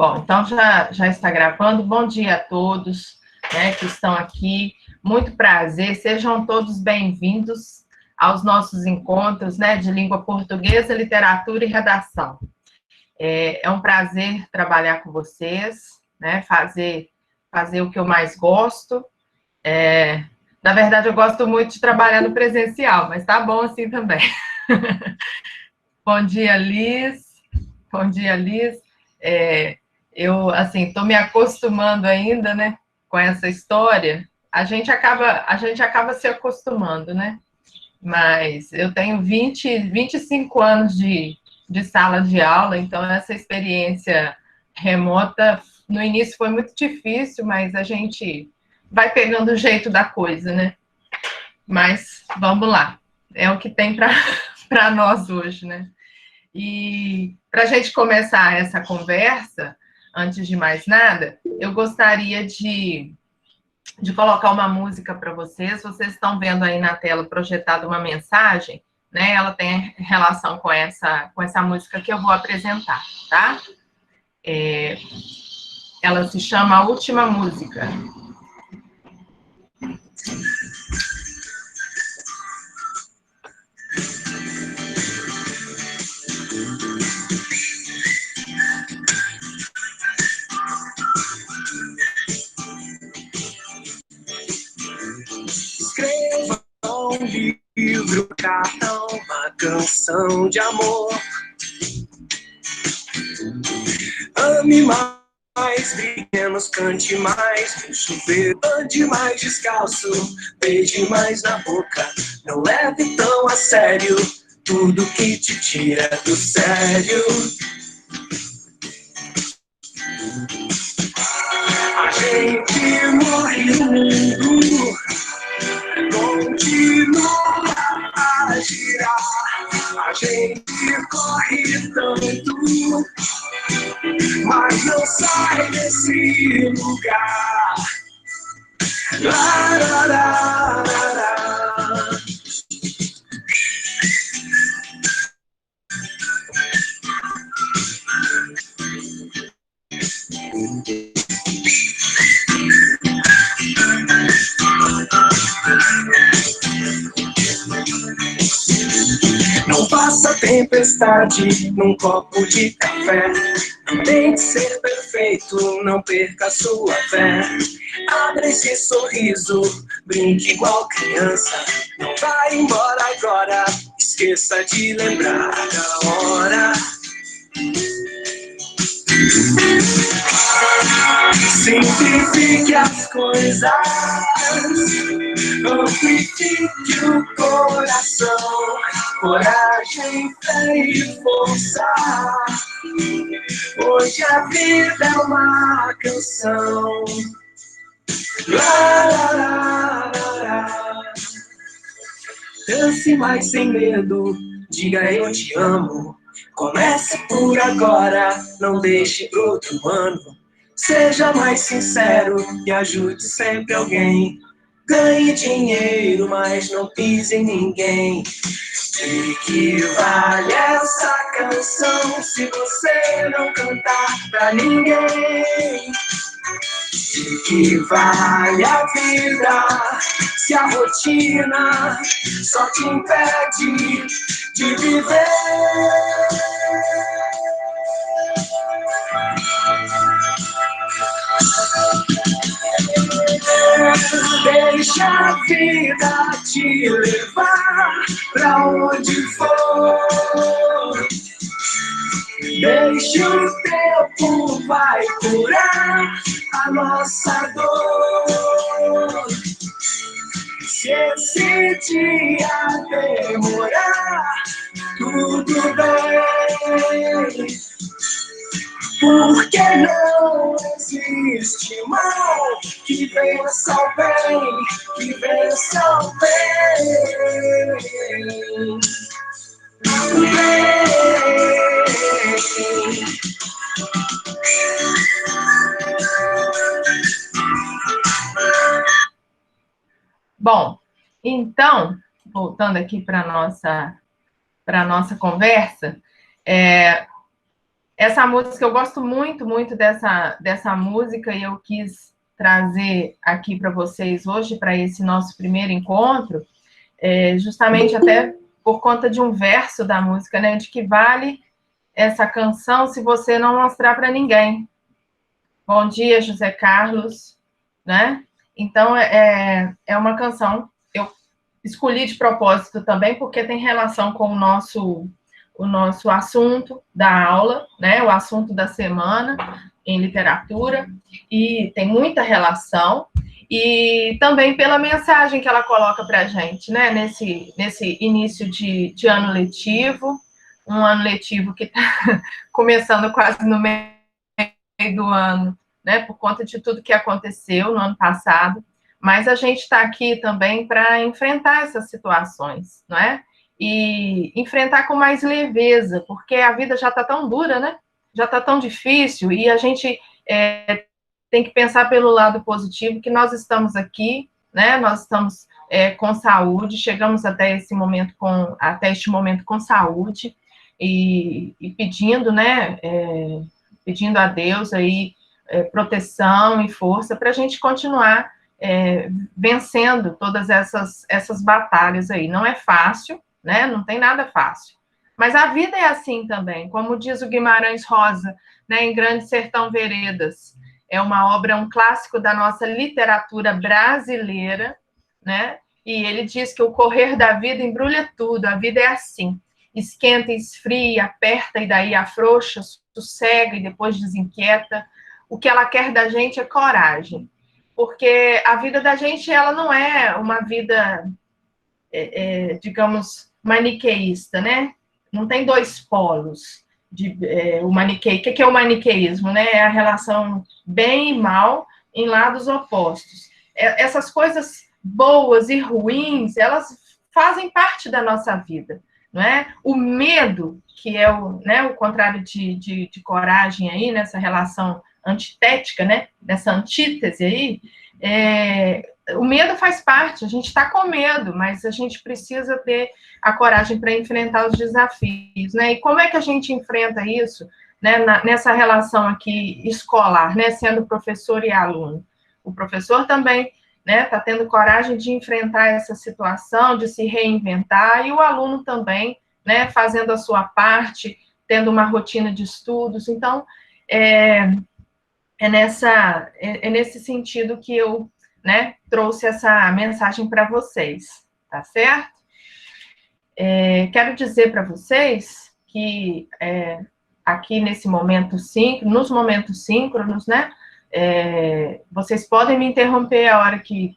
Bom, então já está gravando. Bom dia a todos, né, que estão aqui. Muito prazer, sejam todos bem-vindos aos nossos encontros, né, de língua portuguesa, literatura e redação. É um prazer trabalhar com vocês, né, fazer o que eu mais gosto. Na verdade, eu gosto muito de trabalhar no presencial, mas tá bom assim também. Bom dia, Liz. Bom dia, Liz. Eu, assim, estou me acostumando ainda, né, com essa história. A gente acaba se acostumando, né? Mas eu tenho 25 anos de sala de aula, então essa experiência remota, no início foi muito difícil, mas a gente vai pegando o jeito da coisa, né? Mas vamos lá, é o que tem para nós hoje, né? E para a gente começar essa conversa, antes de mais nada, eu gostaria de colocar uma música para vocês. Vocês estão vendo aí na tela projetada uma mensagem, né? Ela tem relação com essa música que eu vou apresentar, tá? Ela se chama A Última Música. Escreva um livro, cartão, uma canção de amor. Ame mais, brigue menos, cante mais, no chuveiro, ande mais descalço, beije mais na boca. Não leve tão a sério tudo que te tira do sério. A gente morre no mundo, continua a girar. A gente corre tanto, mas não sai desse lugar. Lá, lá, lá, lá, lá. Não faça tempestade num copo de café. Não tente ser perfeito, não perca sua fé. Abra esse sorriso, brinque igual criança. Não vai embora agora, esqueça de lembrar da hora. Simplifique as coisas, amplifique o coração, coragem, fé e força. Hoje a vida é uma canção. Lá, lá, lá, lá, lá. Dance mais sem medo, diga eu te amo. Comece por agora, não deixe pro outro ano. Seja mais sincero e ajude sempre alguém. Ganhe dinheiro, mas não pise em ninguém. De que vale essa canção se você não cantar pra ninguém? De que vale a vida se a rotina só te impede de viver? Deixa a vida te levar pra onde for. Deixa o tempo vai curar a nossa dor. Se esse dia demorar, tudo bem. Porque não existe mal que vença o bem, que vença o bem. Bom, então, voltando aqui para a nossa conversa, Essa música, eu gosto muito, muito dessa música, e eu quis trazer aqui para vocês hoje, para esse nosso primeiro encontro, justamente até por conta de um verso da música, né? De que vale essa canção se você não mostrar para ninguém. Bom dia, José Carlos, né? Então, é uma canção, eu escolhi de propósito também, porque tem relação com o nosso assunto da aula, né? O assunto da semana em literatura, e tem muita relação, e também pela mensagem que ela coloca para a gente, né? Nesse início de ano letivo, um ano letivo que está começando quase no meio do ano, né, por conta de tudo que aconteceu no ano passado, mas a gente está aqui também para enfrentar essas situações, não é? E enfrentar com mais leveza, porque a vida já está tão dura, né? Já está tão difícil, e a gente tem que pensar pelo lado positivo, que nós estamos aqui, né? Nós estamos com saúde, chegamos até este momento com saúde, e pedindo, né? Pedindo a Deus aí proteção e força para a gente continuar vencendo todas essas batalhas aí. Não é fácil, né? Não tem nada fácil. Mas a vida é assim também, como diz o Guimarães Rosa, né, em Grande Sertão Veredas. É uma obra, um clássico da nossa literatura brasileira, né? E ele diz que o correr da vida embrulha tudo, a vida é assim. Esquenta, esfria, aperta e daí afrouxa, sossega e depois desinquieta. O que ela quer da gente é coragem, porque a vida da gente, ela não é uma vida, digamos, maniqueísta, né? Não tem dois polos. O maniqueísmo. O que é o maniqueísmo, né? É a relação bem e mal em lados opostos. Essas coisas boas e ruins, elas fazem parte da nossa vida, não é? O medo, que é o contrário de coragem aí, nessa relação antitética, né? Nessa antítese aí, o medo faz parte, a gente está com medo, mas a gente precisa ter a coragem para enfrentar os desafios, né? E como é que a gente enfrenta isso, né, nessa relação aqui escolar, né, sendo professor e aluno? O professor também, né, está tendo coragem de enfrentar essa situação, de se reinventar, e o aluno também, né, fazendo a sua parte, tendo uma rotina de estudos. Então, é nesse sentido que eu, né, trouxe essa mensagem para vocês, tá certo? Quero dizer para vocês que aqui nesse momento nos momentos síncronos, né, vocês podem me interromper a hora que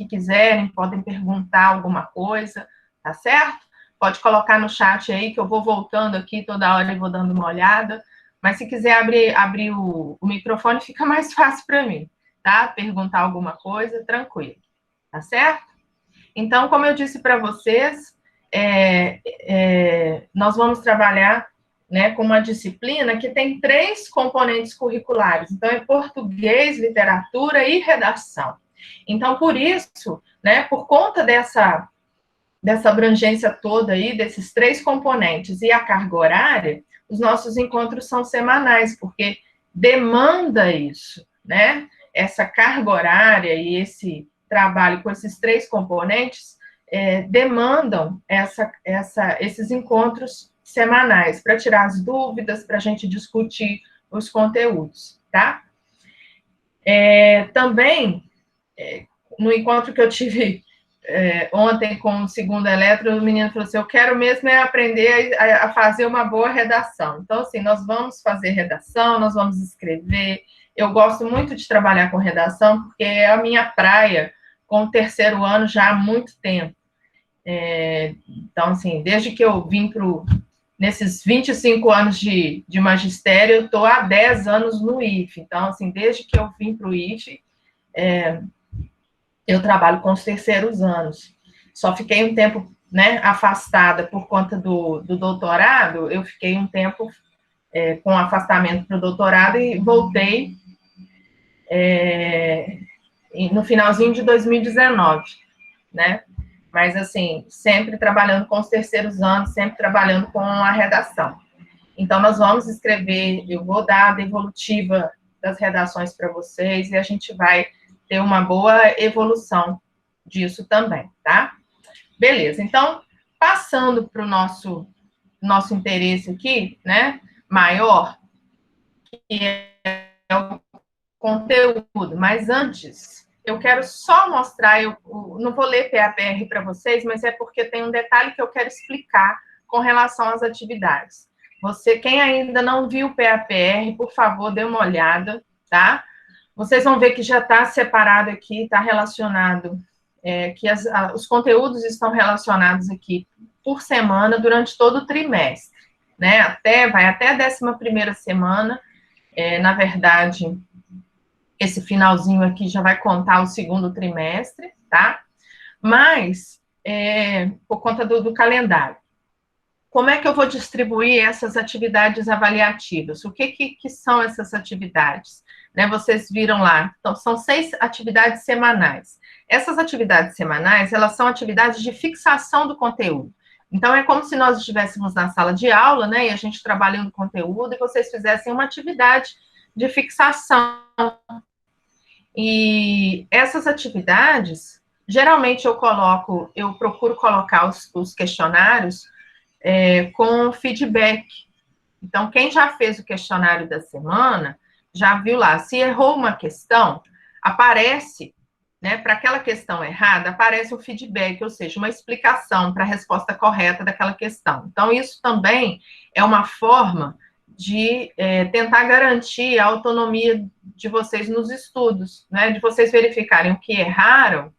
quiserem, podem perguntar alguma coisa, tá certo? Pode colocar no chat aí, que eu vou voltando aqui toda hora e vou dando uma olhada. Mas se quiser abrir o microfone, fica mais fácil para mim, tá? Perguntar alguma coisa, tranquilo, tá certo? Então, como eu disse para vocês, nós vamos trabalhar, né, com uma disciplina que tem 3 componentes curriculares. Então, é português, literatura e redação. Então, por isso, né, por conta dessa abrangência toda aí, desses 3 componentes e a carga horária, os nossos encontros são semanais, porque demanda isso, né? Essa carga horária e esse trabalho com esses 3 componentes demandam esses encontros semanais, para tirar as dúvidas, para a gente discutir os conteúdos, tá? Também, no encontro que eu tive ontem com o segundo eletro, o menino falou assim, eu quero mesmo aprender a fazer uma boa redação. Então, assim, nós vamos fazer redação, nós vamos escrever. Eu gosto muito de trabalhar com redação, porque é a minha praia com o 3º ano já há muito tempo. Então, assim, desde que eu vim nesses 25 anos de magistério, eu estou há 10 anos no IFE. Então, assim, desde que eu vim para o IFE, eu trabalho com os 3º anos. Só fiquei um tempo, né, afastada por conta do doutorado, eu fiquei um tempo com afastamento para o doutorado e voltei no finalzinho de 2019, né? Mas, assim, sempre trabalhando com os 3º anos, sempre trabalhando com a redação. Então, nós vamos escrever, eu vou dar a devolutiva das redações para vocês, e a gente vai ter uma boa evolução disso também, tá? Beleza, então, passando para o nosso interesse aqui, né, maior, que é o conteúdo, mas antes, eu quero só mostrar, eu não vou ler PAPR para vocês, mas é porque tem um detalhe que eu quero explicar com relação às atividades. Você, quem ainda não viu o PAPR, por favor, dê uma olhada, tá? Vocês vão ver que já está separado aqui, está relacionado, que os conteúdos estão relacionados aqui por semana durante todo o trimestre, né? Vai até a 11ª semana, na verdade, esse finalzinho aqui já vai contar o segundo trimestre, tá? Mas, por conta do calendário. Como é que eu vou distribuir essas atividades avaliativas? O que são essas atividades? Né, vocês viram lá, então, são 6 atividades semanais. Essas atividades semanais, elas são atividades de fixação do conteúdo. Então, é como se nós estivéssemos na sala de aula, né, e a gente trabalhando o conteúdo, e vocês fizessem uma atividade de fixação. E essas atividades, geralmente eu procuro colocar os questionários com feedback. Então, quem já fez o questionário da semana, já viu lá, se errou uma questão, aparece, né, para aquela questão errada, aparece o feedback, ou seja, uma explicação para a resposta correta daquela questão. Então, isso também é uma forma de tentar garantir a autonomia de vocês nos estudos, né, de vocês verificarem o que erraram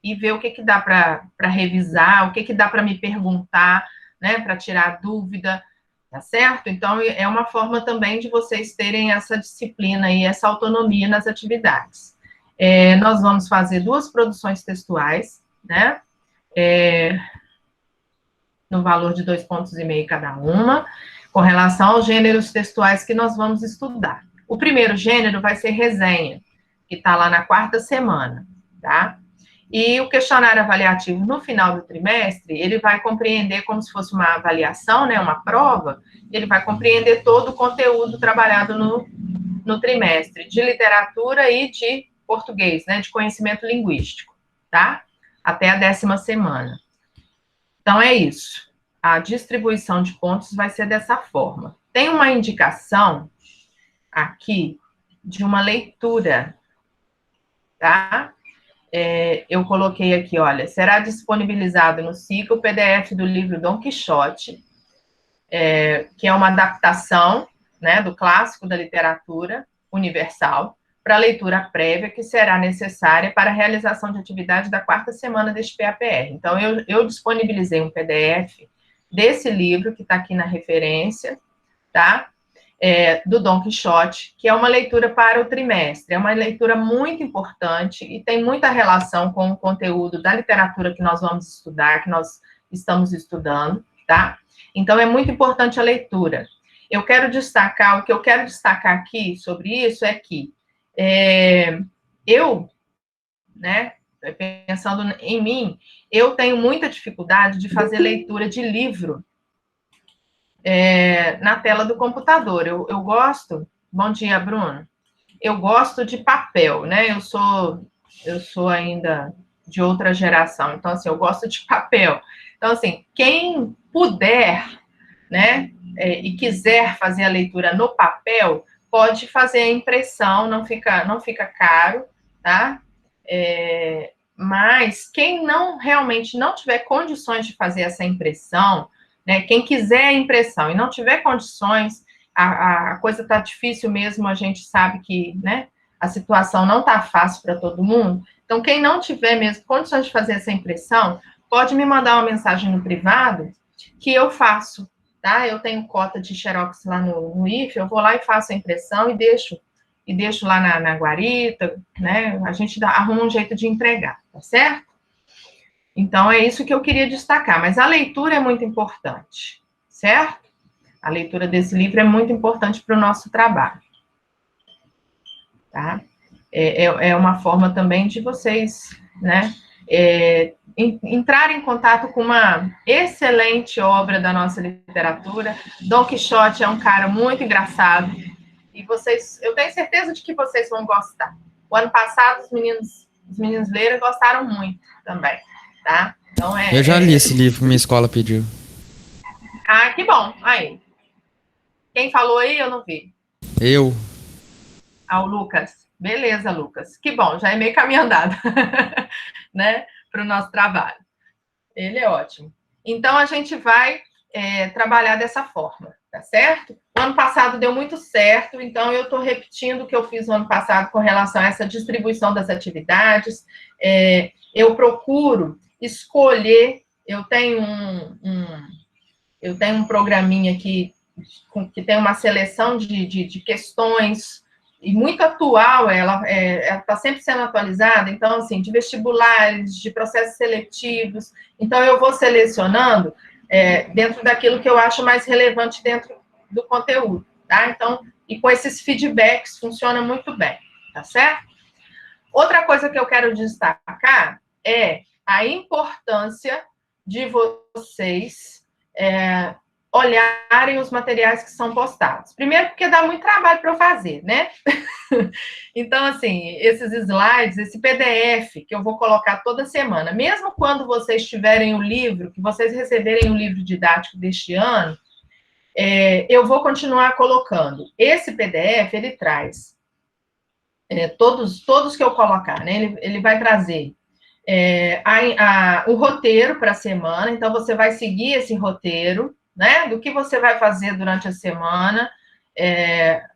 e ver o que dá para revisar, o que dá para me perguntar, né, para tirar dúvida, tá certo? Então, é uma forma também de vocês terem essa disciplina e essa autonomia nas atividades. Nós vamos fazer 2 produções textuais, né, no valor de 2,5 pontos cada uma, com relação aos gêneros textuais que nós vamos estudar. O primeiro gênero vai ser resenha, que está lá na 4ª semana, tá? E o questionário avaliativo no final do trimestre, ele vai compreender como se fosse uma avaliação, né, uma prova, ele vai compreender todo o conteúdo trabalhado no trimestre, de literatura e de português, né, de conhecimento linguístico, tá? Até a 10ª semana. Então, é isso. A distribuição de pontos vai ser dessa forma. Tem uma indicação aqui de uma leitura, tá? Eu coloquei aqui, olha, será disponibilizado no SICA o PDF do livro Dom Quixote, que é uma adaptação, né, do clássico da literatura universal, para leitura prévia, que será necessária para a realização de atividade da 4ª semana deste PAPR. Então, eu disponibilizei um PDF desse livro, que está aqui na referência, tá? Do Dom Quixote, que é uma leitura para o trimestre. É uma leitura muito importante e tem muita relação com o conteúdo da literatura que nós vamos estudar, que nós estamos estudando, tá? Então, é muito importante a leitura. O que eu quero destacar aqui sobre isso é que né, pensando em mim, eu tenho muita dificuldade de fazer leitura de livro na tela do computador. Eu gosto... Bom dia, Bruno. Eu gosto de papel, né? Eu sou ainda de outra geração, então, assim, eu gosto de papel. Então, assim, quem puder, né, e quiser fazer a leitura no papel, pode fazer a impressão, não fica caro, tá? Mas quem realmente não tiver condições de fazer essa impressão, né, quem quiser a impressão e não tiver condições, a coisa está difícil mesmo, a gente sabe que, né, a situação não está fácil para todo mundo. Então, quem não tiver mesmo condições de fazer essa impressão, pode me mandar uma mensagem no privado, que eu faço, tá? Eu tenho cota de xerox lá no IFE, eu vou lá e faço a impressão e deixo lá na guarita, né? A gente arruma um jeito de entregar, tá certo? Então, é isso que eu queria destacar. Mas a leitura é muito importante, certo? A leitura desse livro é muito importante para o nosso trabalho, tá? É uma forma também de vocês, né, entrar em contato com uma excelente obra da nossa literatura. Dom Quixote é um cara muito engraçado, e eu tenho certeza de que vocês vão gostar. O ano passado, os meninos leram e gostaram muito também, tá? Então, Eu já li esse livro que minha escola pediu. Ah, que bom. Aí. Quem falou aí, eu não vi. Eu. Ah, o Lucas. Beleza, Lucas. Que bom, já é meio caminho andado, né? Para o nosso trabalho. Ele é ótimo. Então, a gente vai trabalhar dessa forma, tá certo? O ano passado deu muito certo, então eu estou repetindo o que eu fiz no ano passado com relação a essa distribuição das atividades. Eu procuro escolher, eu tenho um programinha aqui que tem uma seleção de questões, e muito atual, ela está sempre sendo atualizada, então, assim, de vestibulares, de processos seletivos, então eu vou selecionando dentro daquilo que eu acho mais relevante dentro do conteúdo, tá? Então, e com esses feedbacks funciona muito bem, tá certo? Outra coisa que eu quero destacar é a importância de vocês olharem os materiais que são postados. Primeiro, porque dá muito trabalho para eu fazer, né? Então, assim, esses slides, esse PDF que eu vou colocar toda semana, mesmo quando vocês tiverem o livro, que vocês receberem o livro didático deste ano, eu vou continuar colocando. Esse PDF, ele traz todos que eu colocar, né? Ele vai trazer o roteiro para a semana, então você vai seguir esse roteiro, né? Do que você vai fazer durante a semana,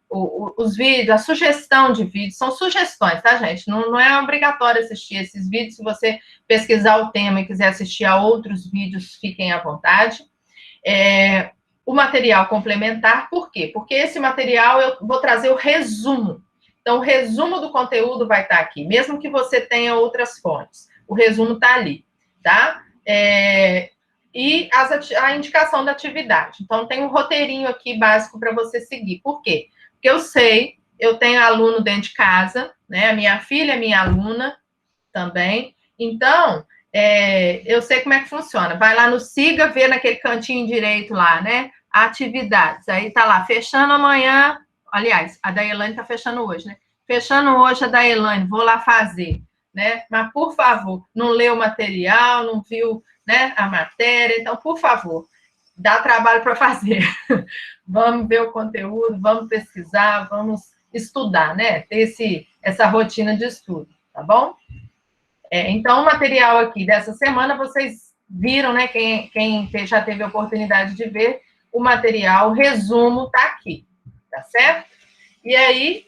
os vídeos, a sugestão de vídeos, são sugestões, tá, gente? Não é obrigatório assistir esses vídeos, se você pesquisar o tema e quiser assistir a outros vídeos, fiquem à vontade. O material complementar, por quê? Porque esse material eu vou trazer o resumo. Então, o resumo do conteúdo vai estar aqui, mesmo que você tenha outras fontes. O resumo está ali, tá? E a indicação da atividade. Então, tem um roteirinho aqui básico para você seguir. Por quê? Porque eu tenho aluno dentro de casa, né? A minha filha é minha aluna também. Então, eu sei como é que funciona. Vai lá no Siga, vê naquele cantinho direito lá, né? Atividades. Aí tá lá, fechando amanhã. Aliás, a da Elaine tá fechando hoje, né? Fechando hoje a da Elaine, vou lá fazer, né? Mas, por favor, não leu o material, não viu, né, a matéria. Então, por favor, dá trabalho para fazer. Vamos ver o conteúdo, vamos pesquisar, vamos estudar, né? Ter essa rotina de estudo, tá bom? Então, o material aqui dessa semana, vocês viram, né? Quem já teve a oportunidade de ver, o material, o resumo está aqui, tá certo? E aí,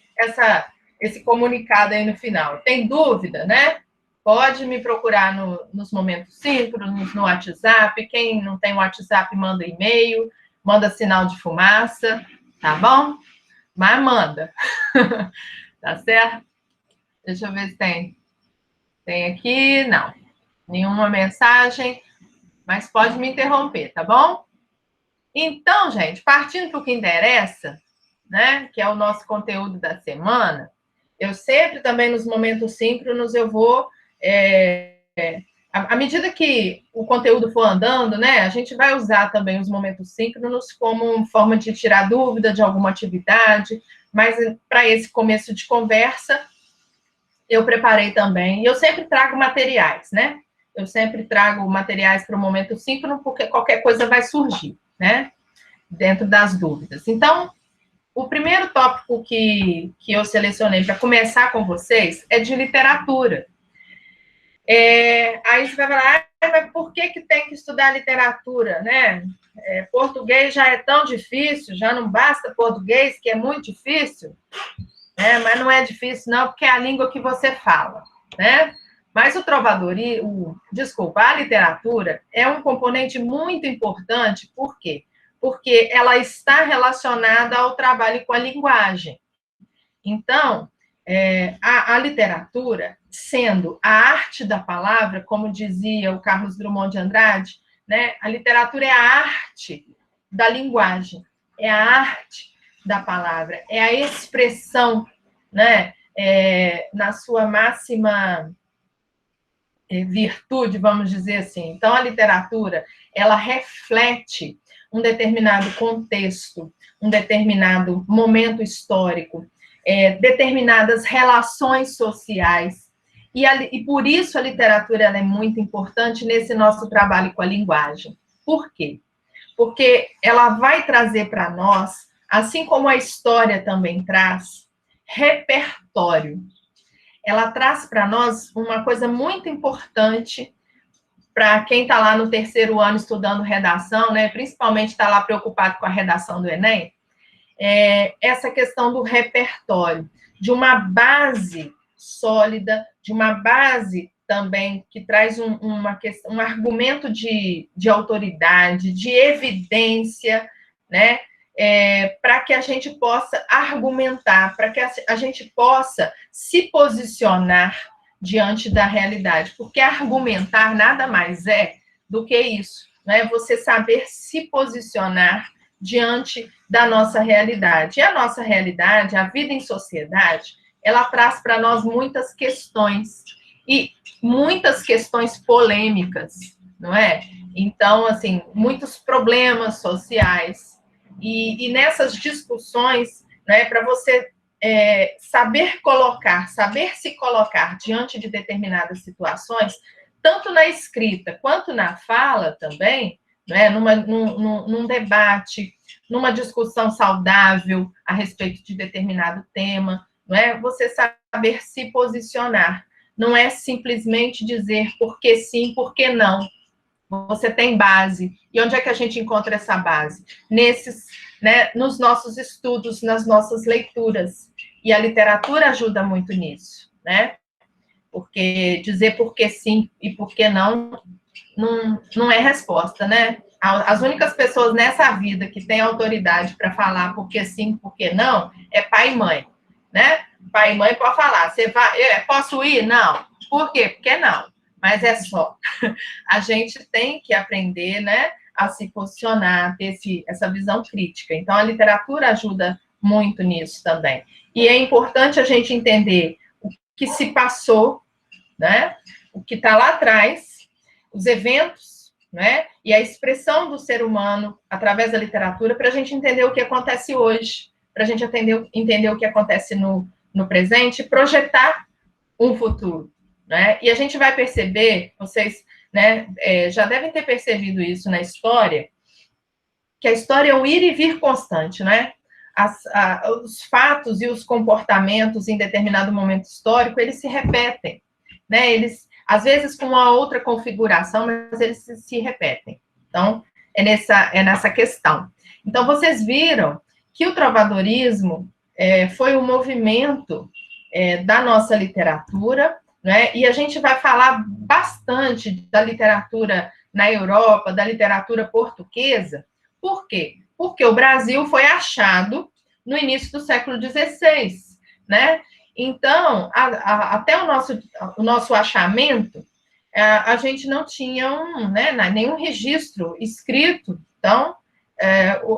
esse comunicado aí no final. Tem dúvida, né? Pode me procurar nos momentos síncronos, no WhatsApp. Quem não tem WhatsApp, manda e-mail, manda sinal de fumaça, tá bom? Mas manda. Tá certo? Deixa eu ver se tem. Tem aqui, não. Nenhuma mensagem, mas pode me interromper, tá bom? Então, gente, partindo para o que interessa, né, que é o nosso conteúdo da semana, eu sempre também nos momentos síncronos eu vou, à medida que o conteúdo for andando, né, a gente vai usar também os momentos síncronos como forma de tirar dúvida de alguma atividade, mas para esse começo de conversa, eu preparei também, e eu sempre trago materiais, né? Eu sempre trago materiais para o momento síncrono, porque qualquer coisa vai surgir, né? Dentro das dúvidas. Então, o primeiro tópico que eu selecionei para começar com vocês é de literatura. Aí você vai falar, mas por que tem que estudar literatura, né? Português já é tão difícil, já não basta português, que é muito difícil. Mas não é difícil, não, porque é a língua que você fala, né? Mas a literatura é um componente muito importante, por quê? Porque ela está relacionada ao trabalho com a linguagem. Então, a literatura, sendo a arte da palavra, como dizia o Carlos Drummond de Andrade, né? A literatura é a arte da linguagem, é a arte da palavra, é a expressão, né, na sua máxima virtude, vamos dizer assim. Então, a literatura, ela reflete um determinado contexto, um determinado momento histórico, determinadas relações sociais, e por isso a literatura ela é muito importante nesse nosso trabalho com a linguagem. Por quê? Porque ela vai trazer para nós, assim como a história também traz, repertório. Ela traz para nós uma coisa muito importante para quem está lá no terceiro ano estudando redação, né? Principalmente está lá preocupado com a redação do Enem, essa questão do repertório, de uma base sólida, de uma base também que traz um argumento de autoridade, de evidência, né? Para que a gente possa argumentar, para que a gente possa se posicionar diante da realidade, porque argumentar nada mais é do que isso, né? Você saber se posicionar diante da nossa realidade. E a nossa realidade, a vida em sociedade, ela traz para nós muitas questões, e muitas questões polêmicas, não é? Então, assim, muitos problemas sociais, e nessas discussões, né, para você saber se colocar diante de determinadas situações, tanto na escrita quanto na fala também, né, num debate, numa discussão saudável a respeito de determinado tema, não é? Você saber se posicionar. Não é simplesmente dizer por que sim, por que não. Você tem base. E onde é que a gente encontra essa base? Nos nossos estudos, nas nossas leituras. E a literatura ajuda muito nisso, né? Porque dizer por que sim e por que não não é resposta, né? As únicas pessoas nessa vida que têm autoridade para falar por que sim, por que não, é pai e mãe, né? Pai e mãe pode falar, você vai, posso ir? Não. Por quê? Porque não. Mas é só. A gente tem que aprender, né, a se posicionar, ter essa visão crítica. Então, a literatura ajuda muito nisso também. E é importante a gente entender o que se passou, né? O que está lá atrás, os eventos, né? E a expressão do ser humano através da literatura para a gente entender o que acontece hoje, para a gente entender o que acontece no presente e projetar um futuro, né? E a gente vai perceber, vocês, né, já devem ter percebido isso na história, que a história é um ir e vir constante, né? Os fatos e os comportamentos em determinado momento histórico, eles se repetem, né? Eles, às vezes, com uma outra configuração, mas eles se repetem. Então, é nessa questão. Então, vocês viram que o trovadorismo foi um movimento da nossa literatura, né? E a gente vai falar bastante da literatura na Europa, da literatura portuguesa. Por quê? Porque o Brasil foi achado no início do século XVI, né? Então, até o nosso achamento, a gente não tinha nenhum registro escrito. Então,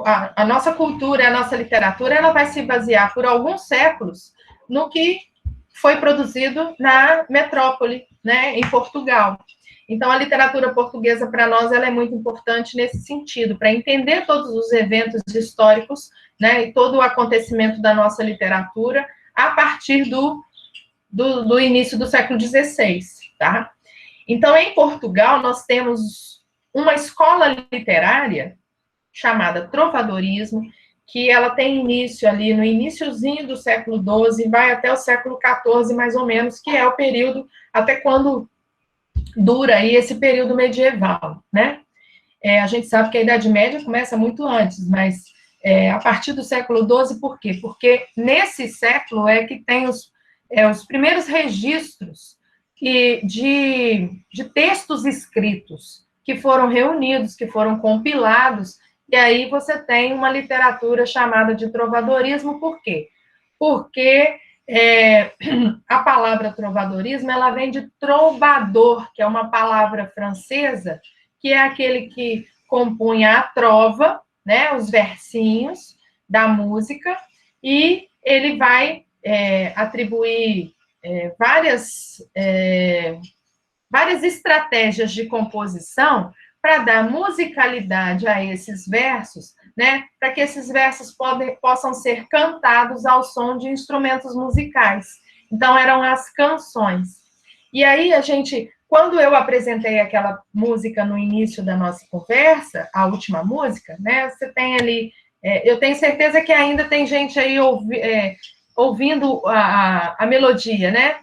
a nossa cultura, a nossa literatura, ela vai se basear por alguns séculos no que foi produzido na metrópole, né, em Portugal. Então, a literatura portuguesa, para nós, ela é muito importante nesse sentido, para entender todos os eventos históricos, né, e todo o acontecimento da nossa literatura a partir do início do século XVI, tá? Então, em Portugal, nós temos uma escola literária chamada trovadorismo, que ela tem início ali no iniciozinho do século XII, vai até o século XIV, mais ou menos, que é o período até quando dura aí esse período medieval, né? A gente sabe que a Idade Média começa muito antes, mas a partir do século XII, por quê? Porque nesse século é que tem os primeiros registros de textos escritos que foram reunidos, que foram compilados, e aí você tem uma literatura chamada de trovadorismo. Por quê? Porque a palavra trovadorismo, ela vem de troubadour, que é uma palavra francesa, que é aquele que compunha a trova, né, os versinhos da música, e ele vai atribuir várias várias estratégias de composição para dar musicalidade a esses versos, né, para que esses versos possam ser cantados ao som de instrumentos musicais. Então, eram as canções. E aí, quando eu apresentei aquela música no início da nossa conversa, a última música, né, você tem ali, eu tenho certeza que ainda tem gente aí ouvindo a melodia, né?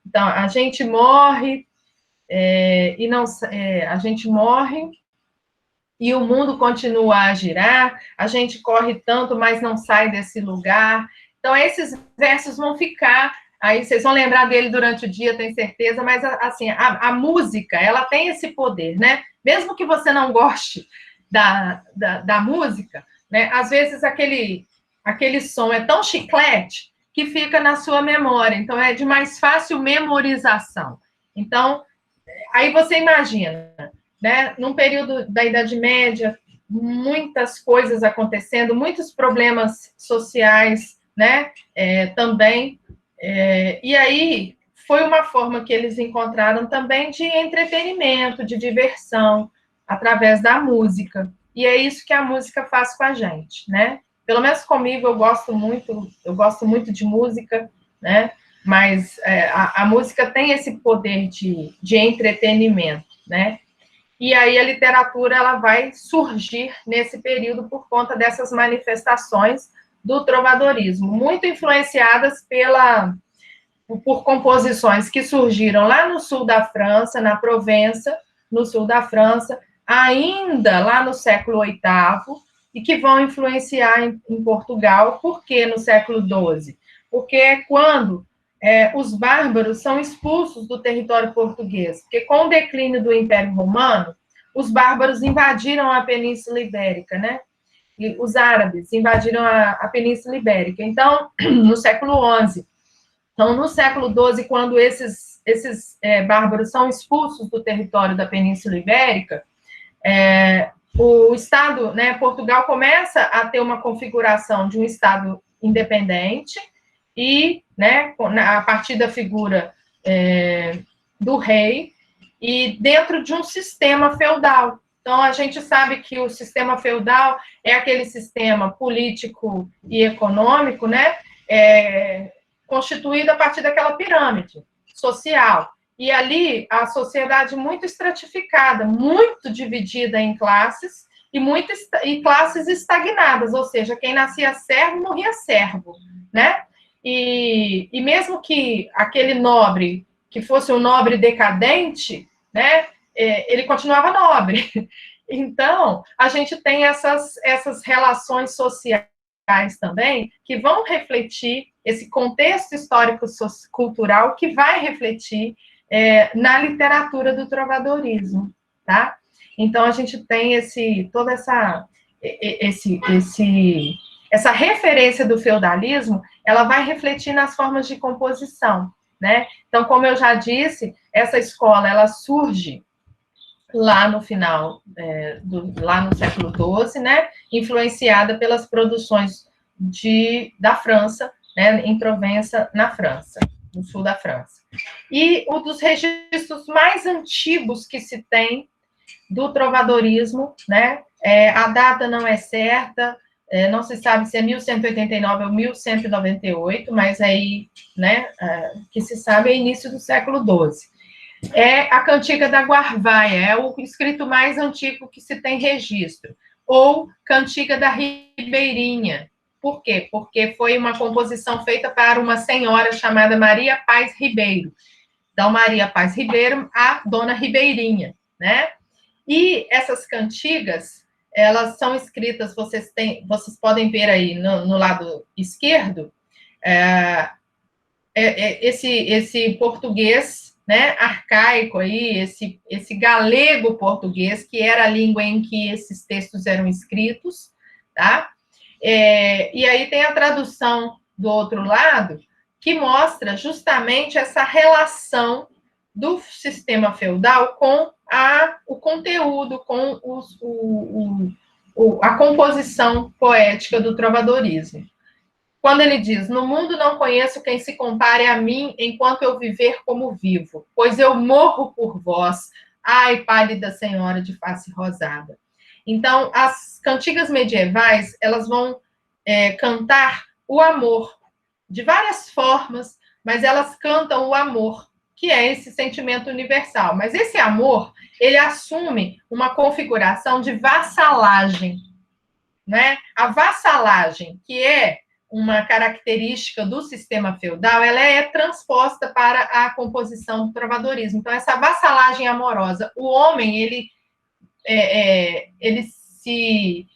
Então, a gente morre, a gente morre e o mundo continua a girar, a gente corre tanto, mas não sai desse lugar. Então, esses versos vão ficar, aí vocês vão lembrar dele durante o dia, tenho certeza, mas, assim, a música, ela tem esse poder, né? Mesmo que você não goste da música, né? Às vezes aquele som é tão chiclete que fica na sua memória, então é de mais fácil memorização. Então, aí você imagina, né? Num período da Idade Média, muitas coisas acontecendo, muitos problemas sociais, né? Também. E aí foi uma forma que eles encontraram também de entretenimento, de diversão, através da música. E é isso que a música faz com a gente, né? Pelo menos comigo, eu gosto muito de música, né? Mas a música tem esse poder de entretenimento, né? E aí a literatura ela vai surgir nesse período por conta dessas manifestações do trovadorismo, muito influenciadas por composições que surgiram lá no sul da França, na Provença, no sul da França, ainda lá no século VIII, e que vão influenciar em Portugal. Por que no século XII? Porque é quando os bárbaros são expulsos do território português, porque com o declínio do Império Romano, os bárbaros invadiram a Península Ibérica, né? E os árabes invadiram a Península Ibérica. Então, no século XI. Então, no século XII, quando esses bárbaros são expulsos do território da Península Ibérica, o Estado, né, Portugal começa a ter uma configuração de um Estado independente e, né, a partir da figura do rei e dentro de um sistema feudal. Então, a gente sabe que o sistema feudal é aquele sistema político e econômico, né, constituído a partir daquela pirâmide social. E ali, a sociedade muito estratificada, muito dividida em classes, e classes estagnadas, ou seja, quem nascia servo, morria servo, né? E mesmo que aquele nobre, que fosse um nobre decadente, né, ele continuava nobre. Então, a gente tem essas relações sociais também, que vão refletir esse contexto histórico-cultural que vai refletir na literatura do trovadorismo, tá? Então, a gente tem toda essa referência do feudalismo, ela vai refletir nas formas de composição, né? Então, como eu já disse, essa escola, ela surge lá no final, lá no século XII, né? Influenciada pelas produções da França, né? Em Provença, na França, no sul da França. E um dos registros mais antigos que se tem do trovadorismo, né? A data não é certa, não se sabe se é 1189 ou 1198, mas aí, né, que se sabe é início do século XII. É a Cantiga da Guarvaia, é o escrito mais antigo que se tem registro, ou Cantiga da Ribeirinha. Por quê? Porque foi uma composição feita para uma senhora chamada Maria Paz Ribeiro. Então, Maria Paz Ribeiro, a Dona Ribeirinha, né? E essas cantigas, elas são escritas, vocês podem ver aí no lado esquerdo, esse português, né, arcaico aí, esse galego português, que era a língua em que esses textos eram escritos, tá? E aí tem a tradução do outro lado, que mostra justamente essa relação do sistema feudal com o conteúdo, com a composição poética do trovadorismo. quando ele diz, no mundo não conheço quem se compare a mim enquanto eu viver como vivo, pois eu morro por vós, ai, pálida senhora de face rosada. Então, as cantigas medievais, elas vão cantar o amor, de várias formas, mas elas cantam o amor, que é esse sentimento universal. Mas esse amor, ele assume uma configuração de vassalagem, né? A vassalagem, que é uma característica do sistema feudal, ela é transposta para a composição do trovadorismo. Então, essa vassalagem amorosa, o homem, ele se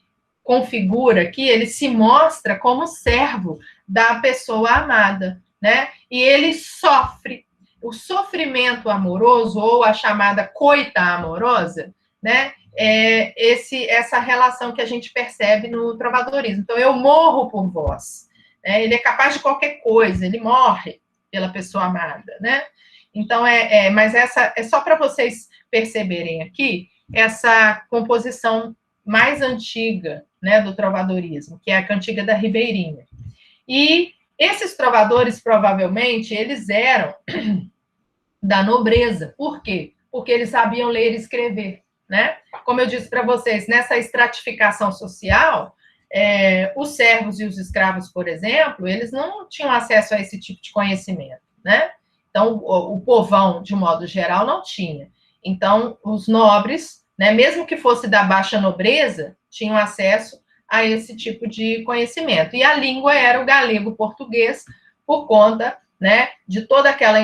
configura aqui, ele se mostra como servo da pessoa amada, né? E ele sofre. O sofrimento amoroso, ou a chamada coita amorosa, né? Essa relação que a gente percebe no trovadorismo. Então, eu morro por vós. Né? Ele é capaz de qualquer coisa, ele morre pela pessoa amada, né? Então, mas essa é só para vocês perceberem aqui essa composição mais antiga, né, do trovadorismo, que é a cantiga da Ribeirinha. E esses trovadores, provavelmente, eles eram da nobreza. Por quê? Porque eles sabiam ler e escrever, né? Como eu disse para vocês, nessa estratificação social, os servos e os escravos, por exemplo, eles não tinham acesso a esse tipo de conhecimento, né? Então, o povão, de modo geral, não tinha. Então, os nobres, né, mesmo que fosse da baixa nobreza, tinham acesso a esse tipo de conhecimento. E a língua era o galego-português, por conta, né, de toda aquela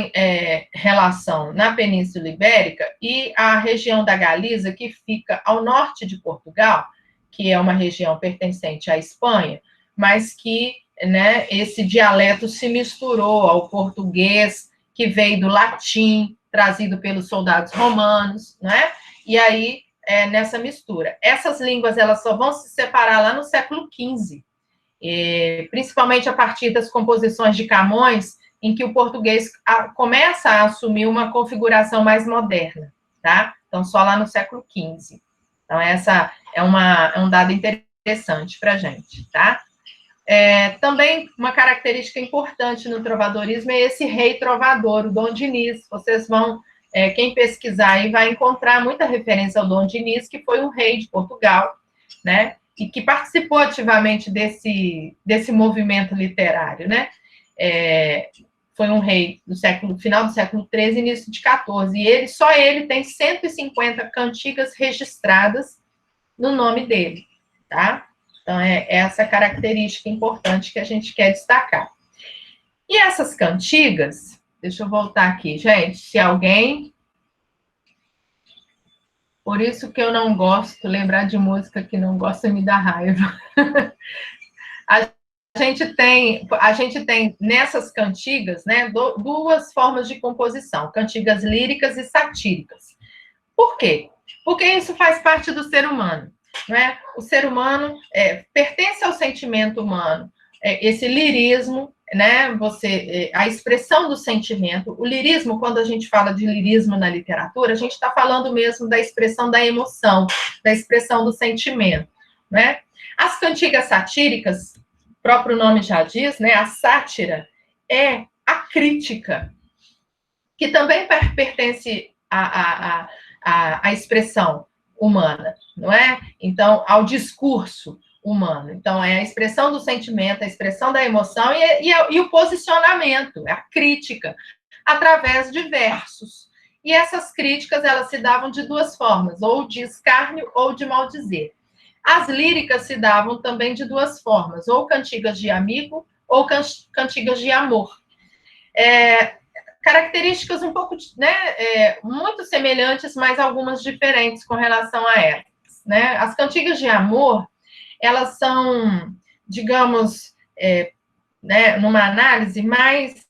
relação na Península Ibérica e a região da Galiza, que fica ao norte de Portugal, que é uma região pertencente à Espanha, mas que, né, esse dialeto se misturou ao português, que veio do latim, trazido pelos soldados romanos, né? E aí, nessa mistura. Essas línguas, elas só vão se separar lá no século XV, principalmente a partir das composições de Camões, em que o português começa a assumir uma configuração mais moderna, tá? Então, só lá no século XV. Então, essa é um dado interessante para a gente, tá? Também uma característica importante no trovadorismo é esse rei trovador, o Dom Diniz. Vocês vão, quem pesquisar aí vai encontrar muita referência ao Dom Diniz, que foi um rei de Portugal, né? E que participou ativamente desse movimento literário, né? Foi um rei do final do século XIII, início de XIV, e só ele tem 150 cantigas registradas no nome dele, tá? Então, é essa característica importante que a gente quer destacar. E essas cantigas, deixa eu voltar aqui, gente, se alguém... Por isso que eu não gosto, lembrar de música que não gosta me dá raiva. A gente tem nessas cantigas, né, duas formas de composição, cantigas líricas e satíricas. Por quê? Porque isso faz parte do ser humano, né? O ser humano pertence ao sentimento humano, esse lirismo, né? A expressão do sentimento. O lirismo, quando a gente fala de lirismo na literatura, a gente está falando mesmo da expressão da emoção, da expressão do sentimento, né? As cantigas satíricas, o próprio nome já diz, né? A sátira é a crítica, que também pertence à expressão humana, não é? Então, ao discurso humano. Então, é a expressão do sentimento, a expressão da emoção e o posicionamento, a crítica, através de versos. E essas críticas, elas se davam de duas formas, ou de escárnio ou de maldizer. As líricas se davam também de duas formas, ou cantigas de amigo ou cantigas de amor. Características um pouco, né, muito semelhantes, mas algumas diferentes com relação a elas, né? As cantigas de amor, elas são, digamos, né, numa análise mais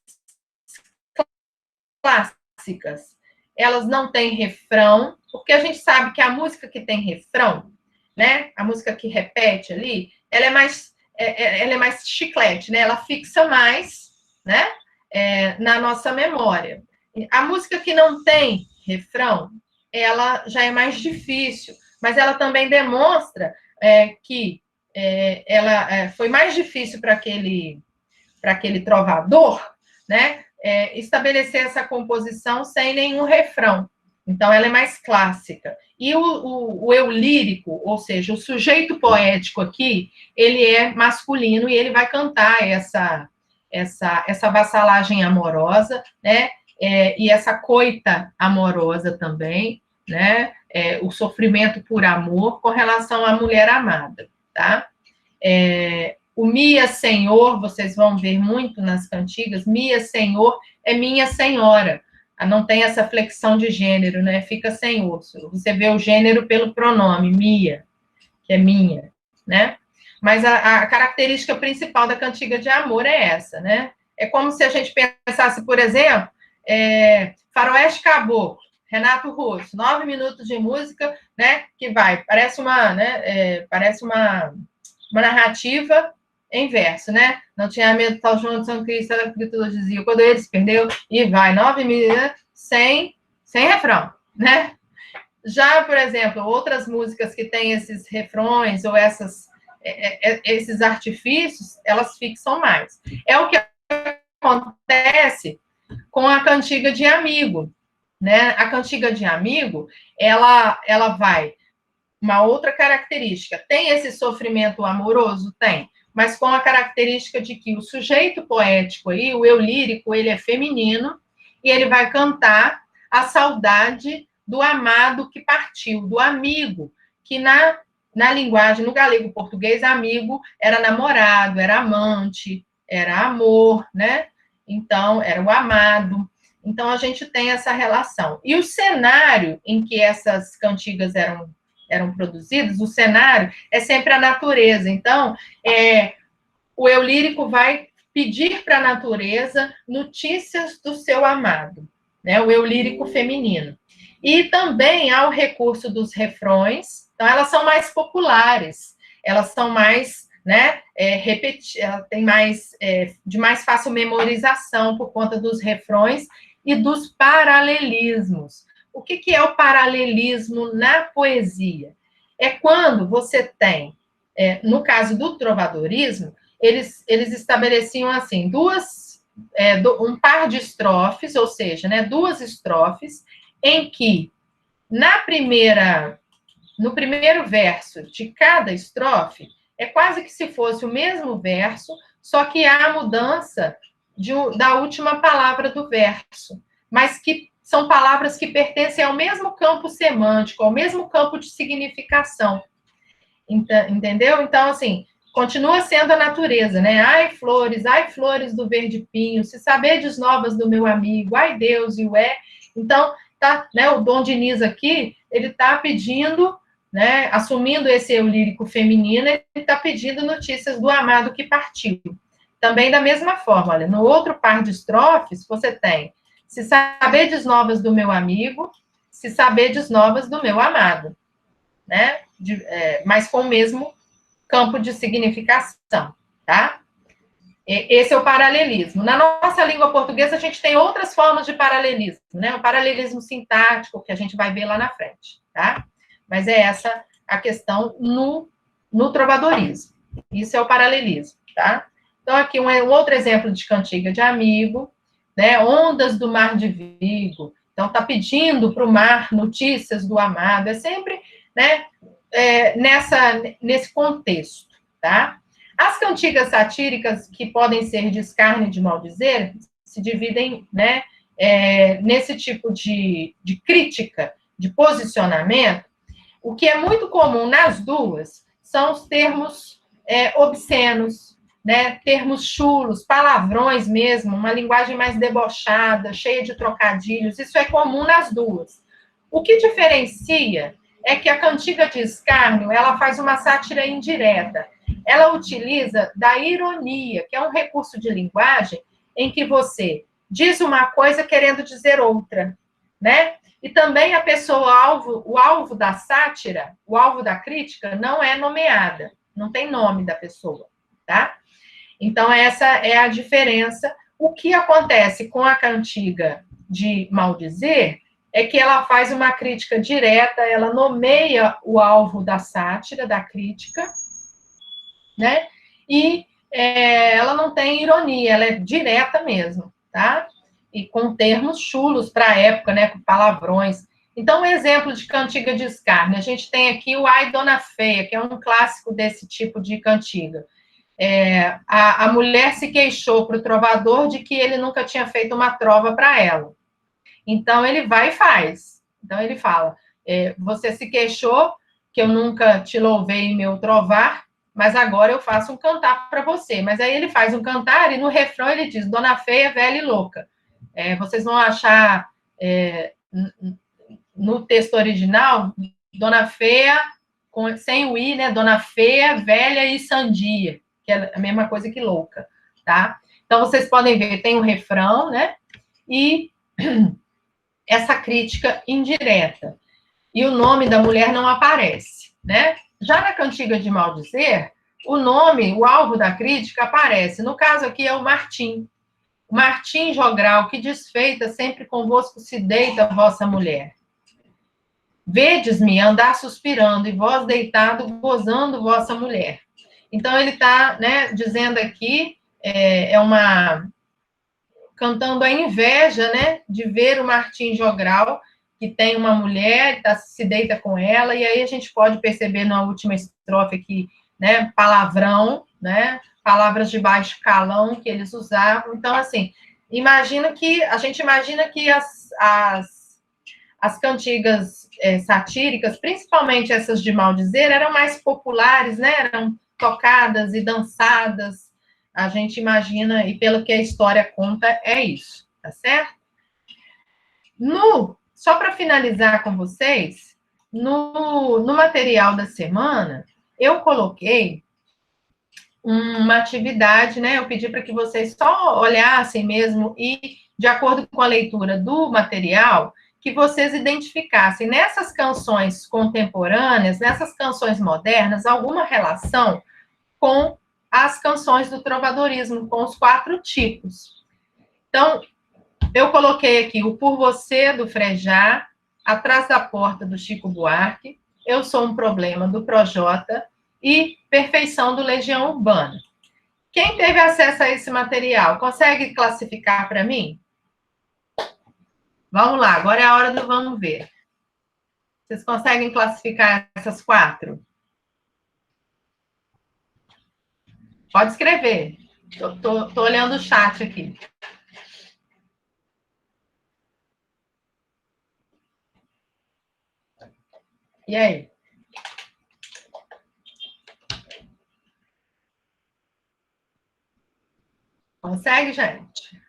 clássicas. Elas não têm refrão, porque a gente sabe que a música que tem refrão, né, a música que repete ali, ela é mais chiclete, né? Ela fixa mais, né? Na nossa memória. A música que não tem refrão, ela já é mais difícil, mas ela também demonstra que ela foi mais difícil para aquele para aquele trovador, né, estabelecer essa composição sem nenhum refrão. Então, ela é mais clássica. E o eu lírico, ou seja, o sujeito poético aqui, ele é masculino e ele vai cantar essa vassalagem amorosa, né? E essa coita amorosa também, né? O sofrimento por amor com relação à mulher amada, tá? O Mia Senhor, vocês vão ver muito nas cantigas, Mia Senhor é minha senhora. Não tem essa flexão de gênero, né? Fica senhor. Você vê o gênero pelo pronome, Mia, que é minha, né? Mas a característica principal da cantiga de amor é essa, né? É como se a gente pensasse, por exemplo, Faroeste Caboclo, Renato Russo, 9 minutos de música, né? Que vai, parece uma narrativa em verso, né? Não tinha medo, tal João de São Cristo, a Escritura dizia, quando ele se perdeu, e vai, 9 minutos, sem refrão, né? Já, por exemplo, outras músicas que têm esses refrões ou esses artifícios, elas fixam mais. É o que acontece com a cantiga de amigo, né? A cantiga de amigo, ela vai, uma outra característica, tem esse sofrimento amoroso? Tem, mas com a característica de que o sujeito poético aí, o eu lírico, ele é feminino, e ele vai cantar a saudade do amado que partiu, do amigo, que na linguagem, no galego português, amigo era namorado, era amante, era amor, né? Então, era o amado. Então, a gente tem essa relação. E o cenário em que essas cantigas eram produzidas, o cenário é sempre a natureza. Então, o eu lírico vai pedir para a natureza notícias do seu amado, né? O eu lírico feminino. E também há o recurso dos refrões, então elas são mais populares, elas são mais, né, ela tem mais, de mais fácil memorização por conta dos refrões e dos paralelismos. O que é o paralelismo na poesia? É quando você tem, no caso do trovadorismo, eles estabeleciam assim, um par de estrofes, ou seja, né, 2 estrofes, em que no primeiro verso de cada estrofe, é quase que se fosse o mesmo verso, só que há a mudança da última palavra do verso, mas que são palavras que pertencem ao mesmo campo semântico, ao mesmo campo de significação. Entendeu? Então, assim, continua sendo a natureza, né? Ai, flores do verde pinho, se sabedes novas do meu amigo, ai, Deus, e Então, tá, né, o Dom Diniz aqui, ele tá pedindo, né, assumindo esse eu lírico feminino, ele tá pedindo notícias do amado que partiu. Também da mesma forma, olha, no outro par de estrofes, você tem se sabedes novas do meu amigo, se sabedes novas do meu amado, né? Mas com o mesmo campo de significação, tá? Esse é o paralelismo. Na nossa língua portuguesa, a gente tem outras formas de paralelismo, né? O paralelismo sintático, que a gente vai ver lá na frente, tá? Mas é essa a questão no trovadorismo. Isso é o paralelismo, tá? Então, aqui um outro exemplo de cantiga de amigo, né? Ondas do mar de Vigo. Então, tá pedindo para o mar notícias do amado. É sempre, né, nesse contexto, tá? As cantigas satíricas, que podem ser de escárnio e de maldizer, se dividem, né, nesse tipo de crítica, de posicionamento. O que é muito comum nas duas são os termos obscenos, né, termos chulos, palavrões mesmo, uma linguagem mais debochada, cheia de trocadilhos. Isso é comum nas duas. O que diferencia é que a cantiga de escárnio, ela faz uma sátira indireta. Ela utiliza da ironia, que é um recurso de linguagem em que você diz uma coisa querendo dizer outra, né? E também a pessoa o alvo da sátira, o alvo da crítica, não é nomeada, não tem nome da pessoa, tá? Então, essa é a diferença. O que acontece com a cantiga de maldizer é que ela faz uma crítica direta, ela nomeia o alvo da sátira, da crítica, né? E ela não tem ironia, ela é direta mesmo, tá? E com termos chulos para a época, né? Com palavrões. Então, um exemplo de cantiga de escárnio. A gente tem aqui o Ai, Dona Feia, que é um clássico desse tipo de cantiga. A mulher se queixou para o trovador de que ele nunca tinha feito uma trova para ela. Então, ele vai e faz. Então, ele fala, você se queixou que eu nunca te louvei em meu trovar, mas agora eu faço um cantar para você. Mas aí ele faz um cantar e no refrão ele diz, Dona Feia, velha e louca. Vocês vão achar, no texto original, Dona Feia, sem o i, né? Dona Feia, velha e sandia, que é a mesma coisa que louca, tá? Então, vocês podem ver, tem um refrão, né? E essa crítica indireta. E o nome da mulher não aparece, né? Já na cantiga de maldizer, o nome, o alvo da crítica aparece. No caso aqui é o Martim. O Martim Jogral, que desfeita sempre convosco se deita a vossa mulher. Vedes-me andar suspirando e vós deitado gozando vossa mulher. Então ele está, né, dizendo aqui, cantando a inveja, né, de ver o Martim Jogral, que tem uma mulher, se deita com ela, e aí a gente pode perceber na última estrofe aqui, né, palavrão, né, palavras de baixo calão que eles usavam. Então, assim, a gente imagina que as cantigas satírica, principalmente essas de maldizer, eram mais populares, né, eram tocadas e dançadas. A gente imagina, e pelo que a história conta, é isso, tá certo? Só para finalizar com vocês, no material da semana, eu coloquei uma atividade, né? Eu pedi para que vocês só olhassem mesmo e, de acordo com a leitura do material, que vocês identificassem nessas canções contemporâneas, nessas canções modernas, alguma relação com as canções do trovadorismo, com os 4 tipos. Então, eu coloquei aqui o Por Você, do Frejá, Atrás da Porta, do Chico Buarque, Eu Sou um Problema, do Projota, e Perfeição, do Legião Urbana. Quem teve acesso a esse material, consegue classificar para mim? Vamos lá, agora é a hora do vamos ver. Vocês conseguem classificar essas 4? Pode escrever. Estou olhando o chat aqui. E aí? Consegue, gente?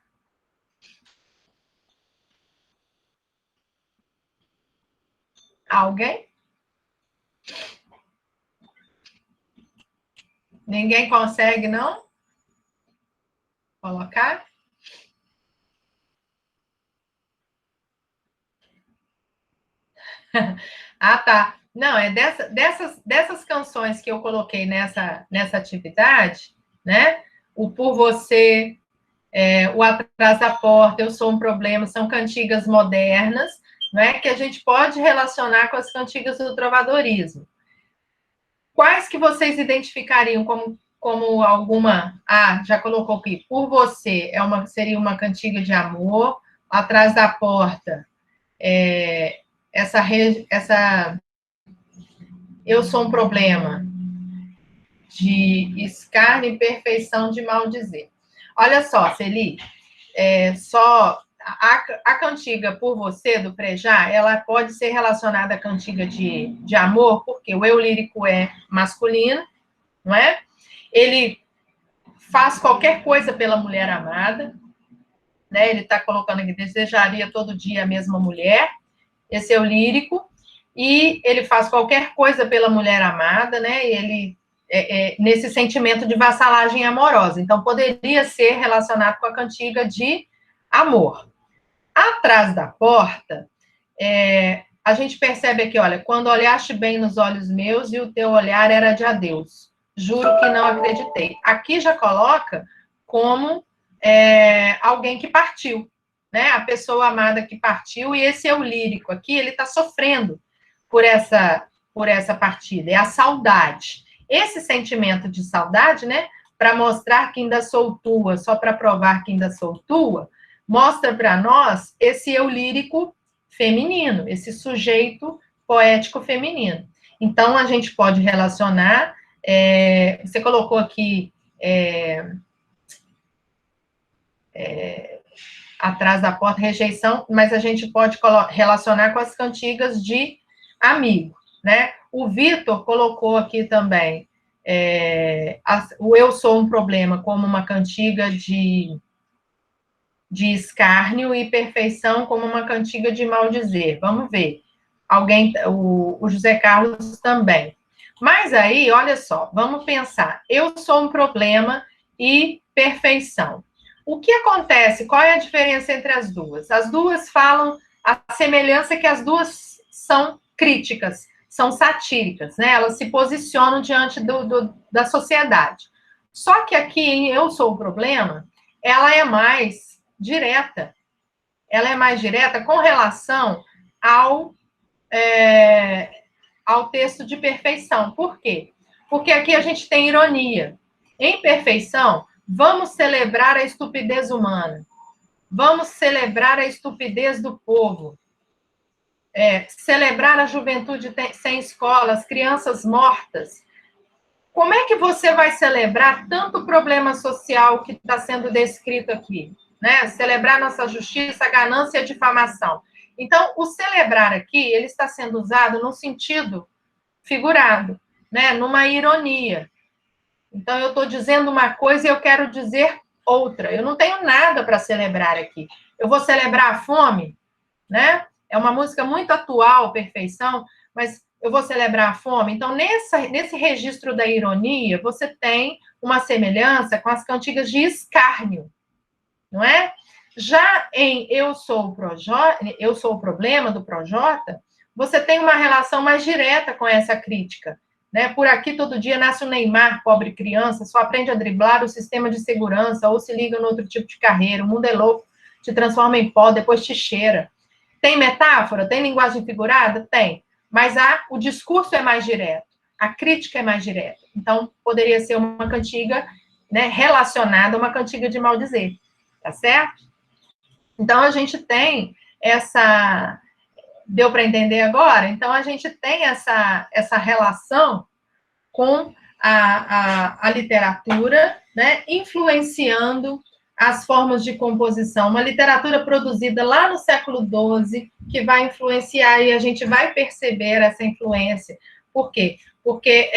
Alguém? Ninguém consegue, não? Colocar? Ah, tá. Não, é dessas canções que eu coloquei nessa atividade, né? O Por Você, o Atrás da Porta, Eu Sou um Problema, são cantigas modernas, né? Que a gente pode relacionar com as cantigas do trovadorismo. Quais que vocês identificariam como alguma... Ah, já colocou aqui. Por Você seria uma cantiga de amor. Atrás da Porta, essa Eu Sou um Problema, de escárnio e perfeição de maldizer. Olha só, Celi, a cantiga Por Você, do Frejá, ela pode ser relacionada à cantiga de amor, porque o eu lírico é masculino, não é? Ele faz qualquer coisa pela mulher amada, né? Ele está colocando aqui, desejaria todo dia a mesma mulher, esse é o lírico, e ele faz qualquer coisa pela mulher amada, né? E ele nesse sentimento de vassalagem amorosa. Então, poderia ser relacionado com a cantiga de amor. Atrás da Porta, a gente percebe aqui, olha, quando olhaste bem nos olhos meus e o teu olhar era de adeus. Juro que não acreditei. Aqui já coloca como alguém que partiu, né? A pessoa amada que partiu, e esse é o lírico aqui, ele está sofrendo por essa partida, é a saudade. Esse sentimento de saudade, né, para mostrar que ainda sou tua, só para provar que ainda sou tua, mostra para nós esse eu lírico feminino, esse sujeito poético feminino. Então, a gente pode relacionar, você colocou aqui atrás da porta, rejeição, mas a gente pode relacionar com as cantigas de amigo, né? O Vitor colocou aqui também o Eu Sou um Problema como uma cantiga de escárnio e perfeição como uma cantiga de maldizer. Vamos ver. O José Carlos também. Mas aí, olha só, vamos pensar. Eu sou um problema e perfeição. O que acontece? Qual é a diferença entre as duas? As duas falam, a semelhança é que as duas são críticas, são satíricas, né? Elas se posicionam diante da sociedade. Só que aqui em Eu Sou o Problema, ela é mais direta. Ela é mais direta com relação ao texto de perfeição. Por quê? Porque aqui a gente tem ironia. Em perfeição, vamos celebrar a estupidez humana. Vamos celebrar a estupidez do povo. Celebrar a juventude sem escola, as crianças mortas. Como é que você vai celebrar tanto problema social que está sendo descrito aqui? Né? Celebrar nossa justiça, a ganância e a difamação. Então, o celebrar aqui, ele está sendo usado no sentido figurado, né? Numa ironia. Então, eu estou dizendo uma coisa e eu quero dizer outra. Eu não tenho nada para celebrar aqui. Eu vou celebrar a fome, né? É uma música muito atual, Perfeição, mas eu vou celebrar a fome. Então, nesse registro da ironia, você tem uma semelhança com as cantigas de escárnio, não é? Já em Eu Sou o Problema, do Projota, você tem uma relação mais direta com essa crítica. Né? Por aqui, todo dia, nasce um Neymar, pobre criança, só aprende a driblar o sistema de segurança, ou se liga no outro tipo de carreira, o mundo é louco, te transforma em pó, depois te cheira. Tem metáfora? Tem linguagem figurada? Tem. Mas o discurso é mais direto, a crítica é mais direta. Então, poderia ser uma cantiga, né, relacionada a uma cantiga de maldizer. Tá certo? Então, a gente tem essa... Deu para entender agora? Então, a gente tem essa relação com a literatura, né, influenciando as formas de composição. Uma literatura produzida lá no século XII, que vai influenciar, e a gente vai perceber essa influência. Por quê? Porque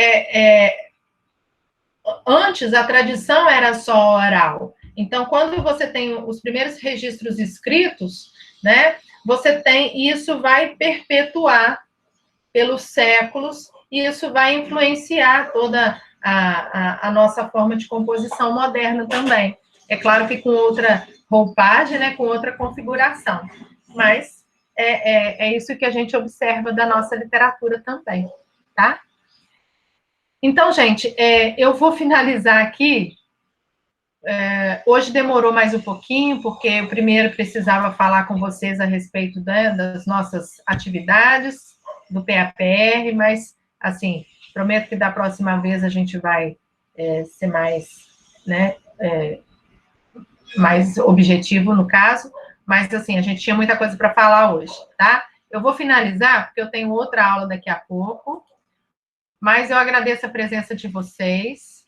antes a tradição era só oral. Então, quando você tem os primeiros registros escritos, né, você tem, e isso vai perpetuar pelos séculos, e isso vai influenciar toda a nossa forma de composição moderna também. É claro que com outra roupagem, né, com outra configuração, mas é isso que a gente observa da nossa literatura também, tá? Então, gente, eu vou finalizar aqui. Hoje demorou mais um pouquinho, porque eu primeiro precisava falar com vocês a respeito, né, das nossas atividades, do PAPR, mas, assim, prometo que da próxima vez a gente vai ser mais, né, mais objetivo no caso, mas, assim, a gente tinha muita coisa para falar hoje, tá? Eu vou finalizar, porque eu tenho outra aula daqui a pouco, mas eu agradeço a presença de vocês.